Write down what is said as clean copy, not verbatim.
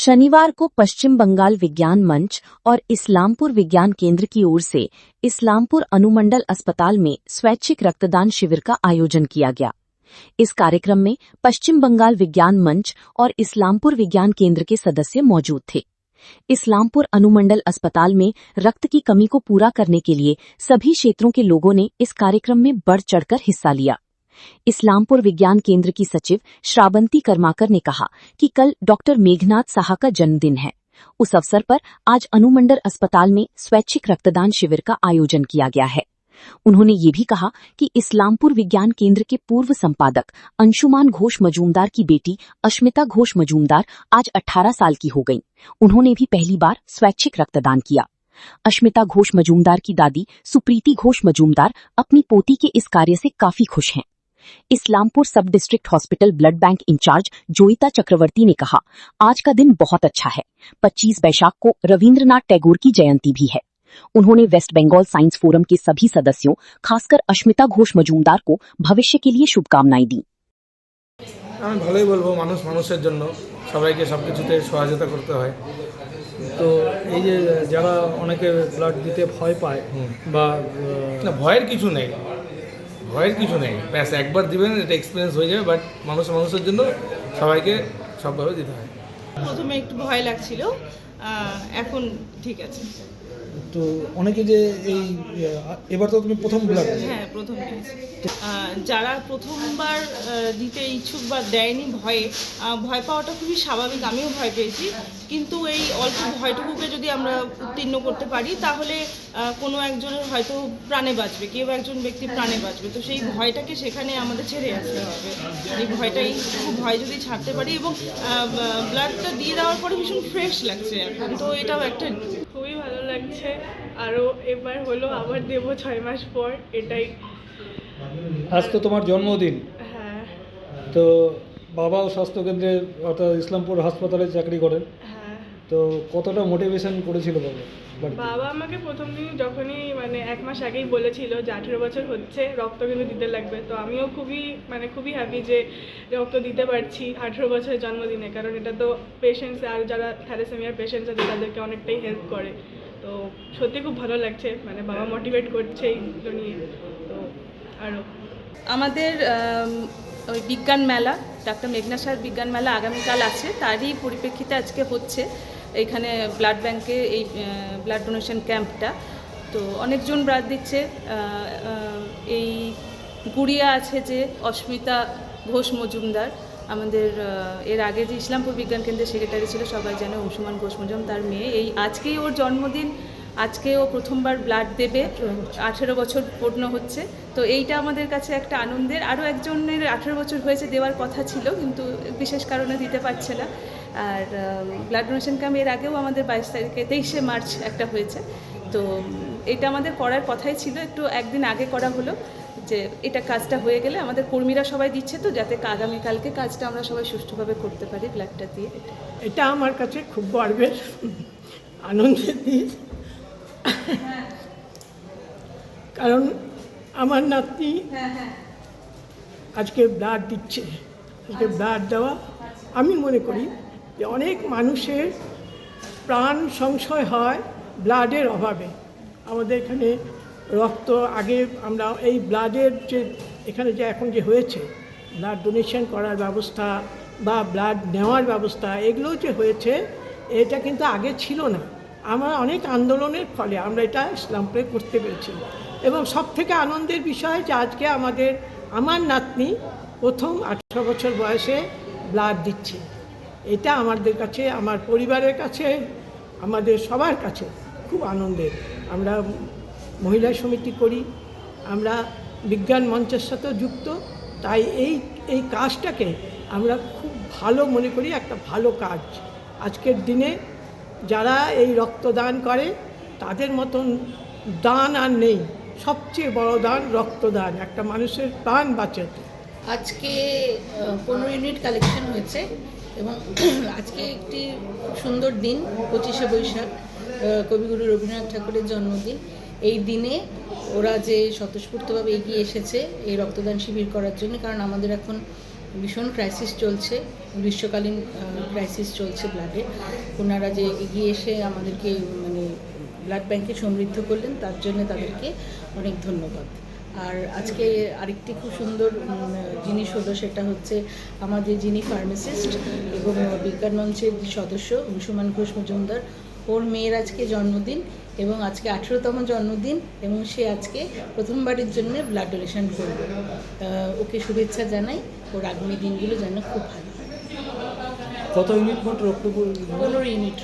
शनिवार को पश्चिम बंगाल विज्ञान मंच और इस्लामपुर विज्ञान केंद्र की ओर से इस्लामपुर अनुमंडल अस्पताल में स्वैच्छिक रक्तदान शिविर का आयोजन किया गया। इस कार्यक्रम में पश्चिम बंगाल विज्ञान मंच और इस्लामपुर विज्ञान केंद्र के सदस्य मौजूद थे। इस्लामपुर अनुमंडल अस्पताल में रक्त की कमी को पूरा करने के लिए सभी क्षेत्रों के लोगों ने इस कार्यक्रम में बढ़ चढ़कर हिस्सा लिया। इस्लामपुर विज्ञान केंद्र की सचिव श्रावंती कर्माकर ने कहा कि कल डॉक्टर मेघनाथ साहा का जन्मदिन है। उस अवसर पर आज अनुमंडल अस्पताल में स्वैच्छिक रक्तदान शिविर का आयोजन किया गया है। उन्होंने ये भी कहा कि इस्लामपुर विज्ञान केंद्र के पूर्व संपादक अंशुमान घोष मजूमदार की बेटी अश्मिता घोष मजूमदार आज 18 साल की हो गईं। उन्होंने भी पहली बार स्वैच्छिक रक्तदान किया। अश्मिता घोष मजूमदार की दादी सुप्रीति घोष मजूमदार अपनी पोती के इस कार्य से काफी खुश हैं। Islampur sub district hospital blood bank incharge Joita Chakraborty ने कहा, आज का दिन बहुत अच्छा है। 25 वैशाख को रविंद्रनाथ टैगोर की जयंती भी है। उन्होंने वेस्ट बंगाल साइंस फोरम के सभी सदस्यों, खासकर अश्मिता घोष मजूमदार को भविष्य के लिए शुभकामनाएं दी। আমি ভালোই বলবো, মানুষের জন্য সবাইকে সবকিছুতে সহযোগিতা করতে হয়। তো এই যে যারা অনেকে ব্লাড দিতে ভয় পায় বা না, ভয়ের কিছু নেই, ব্যাস একবার দিবেন, এটা এক্সপিরিয়েন্স হয়ে যাবে। বাট মানুষের জন্য সবাইকে সবভাবে দিতে হয়। প্রথমে একটু ভয় লাগছিল, এখন ঠিক আছে। তো অনেকে যে এই এবার তো তুমি প্রথম ব্লাড, হ্যাঁ প্রথম দিয়েছি। যারা প্রথমবার দিতে ইচ্ছুক বা দেয়নি ভয় পাওয়াটা খুবই স্বাভাবিক, আমিও ভয় পেয়েছি। কিন্তু এই অল্প ভয়টুকুকে যদি আমরা উত্তীর্ণ করতে পারি তাহলে কোনো একজনের হয়তো প্রাণে বাঁচবে, কেউ একজন ব্যক্তি প্রাণে বাঁচবে। তো সেই ভয়টাকে সেখানে আমাদের ছেড়ে আসতে হবে। এই ভয় যদি ছাড়তে পারি, এবং ব্লাডটা দিয়ে দেওয়ার পরে ভীষণ ফ্রেশ লাগছে এখন, তো এটাও একটা খুবই ভালো লাগছে। আরও এবার হলো আবার দেব 6 মাস পর, এটাই। আজ তো তোমার জন্মদিন। হ্যাঁ তো বাবাও স্বাস্থ্যকেন্দ্রে অর্থাৎ ইসলামপুর হাসপাতালে চাকরি করেন। হ্যাঁ, তো কতটা মোটিভেশন করেছিল বাবা আমাকে প্রথম দিন যখনই 1 মাস আগেই বলেছিল যে 18 বছর হচ্ছে, রক্ত কিন্তু দিতে লাগবে। তো আমিও খুবই হ্যাপি যে রক্ত দিতে পারছি 18 বছরের জন্মদিনে, কারণ এটা তো পেশেন্টস আর যারা থ্যালাসেমিয়ার পেশেন্টস আছে তাদেরকে অনেকটাই হেল্প করে। তো সত্যি খুব ভালো লাগছে, বাবা মোটিভেট করছে এইগুলো নিয়ে। তো আরও আমাদের ওই বিজ্ঞান মেলা, ডাক্তার মেঘনাথ সাহার বিজ্ঞান মেলা আগামীকাল আছে, তারই পরিপ্রেক্ষিতে আজকে হচ্ছে এইখানে ব্লাড ব্যাংকে এই ব্লাড ডোনেশন ক্যাম্পটা। তো অনেকজন ব্লাড দিচ্ছে। এই গুড়িয়া আছে যে অস্মিতা ঘোষ মজুমদার, আমাদের এর আগে যে ইসলামপুর বিজ্ঞান কেন্দ্রের সেক্রেটারি ছিল সবাই জানে, অংশুমান ঘোষ মজুমদার, তার মেয়ে। আজকেই ওর জন্মদিন, আজকে ও প্রথমবার ব্লাড দেবে, 18 বছর পূর্ণ হচ্ছে। তো এইটা আমাদের কাছে একটা আনন্দের। আরও একজনের 18 বছর হয়েছে, দেওয়ার কথা ছিল কিন্তু বিশেষ কারণে দিতে পারছে না। আর ব্লাড ডোনেশন ক্যাম্প এর আগেও আমাদের 22 তারিখে 23শে মার্চ একটা হয়েছে। তো এটা আমাদের করার কথাই ছিল, একটু একদিন আগে করা হলো যে এটা কাজটা হয়ে গেলে আমাদের কর্মীরা সবাই দিচ্ছে, তো যাতে আগামীকালকে কাজটা আমরা সবাই সুষ্ঠুভাবে করতে পারি ব্লাডটা দিয়ে। এটা আমার কাছে খুব গর্বের, আনন্দের দিন, কারণ আমার নাতনি আজকে ব্লাড দিচ্ছে। আজকে ব্লাড দেওয়া, আমি মনে করি যে অনেক মানুষের প্রাণ সংশয় হয় ব্লাডের অভাবে। আমাদের এখানে রক্ত আগে আমরা এই ব্লাডের যে এখানে যে এখন যে হয়েছে ব্লাড ডোনেশন করার ব্যবস্থা বা ব্লাড নেওয়ার ব্যবস্থা, এগুলো যে হয়েছে এটা কিন্তু আগে ছিল না। আমরা অনেক আন্দোলনের ফলে আমরা এটা ইসলামপুরে করতে পেরেছি। এবং সবথেকে আনন্দের বিষয় যে আজকে আমার নাতনি প্রথম 18 বছর বয়সে ব্লাড দিচ্ছে। এটা আমাদের কাছে, আমার পরিবারের কাছে, আমাদের সবার কাছে খুব আনন্দের। আমরা মহিলা সমিতি করি, আমরা বিজ্ঞান মঞ্চের সাথেও যুক্ত, তাই এই কাজটাকে আমরা খুব ভালো মনে করি, একটা ভালো কাজ। আজকের দিনে যারা এই রক্তদান করে তাদের মতন দান আর নেই। সবচেয়ে বড় দান রক্তদান, একটা মানুষের প্রাণ বাঁচাতে। আজকে 15 ইউনিট কালেকশন হয়েছে এবং আজকে একটি সুন্দর দিন, 25শে বৈশাখ, কবিগুরু রবীন্দ্রনাথ ঠাকুরের জন্মদিন। এই দিনে ওরা যে স্বতঃস্ফূর্তভাবে এগিয়ে এসেছে এই রক্তদান শিবির করার জন্য, কারণ আমাদের এখন ভীষণ ক্রাইসিস চলছে, গ্রীষ্মকালীন ক্রাইসিস চলছে ব্লাডে। ওনারা যে এগিয়ে এসে আমাদেরকে মানে ব্লাড ব্যাংকে সমৃদ্ধ করলেন, তার জন্য তাদেরকে অনেক ধন্যবাদ। আর আজকে আরেকটি খুব সুন্দর জিনিস হলো, সেটা হচ্ছে আমাদের যিনি ফার্মাসিস্ট এবং বিজ্ঞান মঞ্চের সদস্য অংশুমান ঘোষ মজুমদার, ওর মেয়ের আজকে জন্মদিন এবং আজকে 18তম জন্মদিন, এবং সে আজকে প্রথমবারের জন্য ব্লাড ডোনেশন করবে। ওকে শুভেচ্ছা জানাই, ওর আগামী দিনগুলো যেন খুব ভালো হয়। কত ইউনিট মোট রক্ত 15 ইউনিট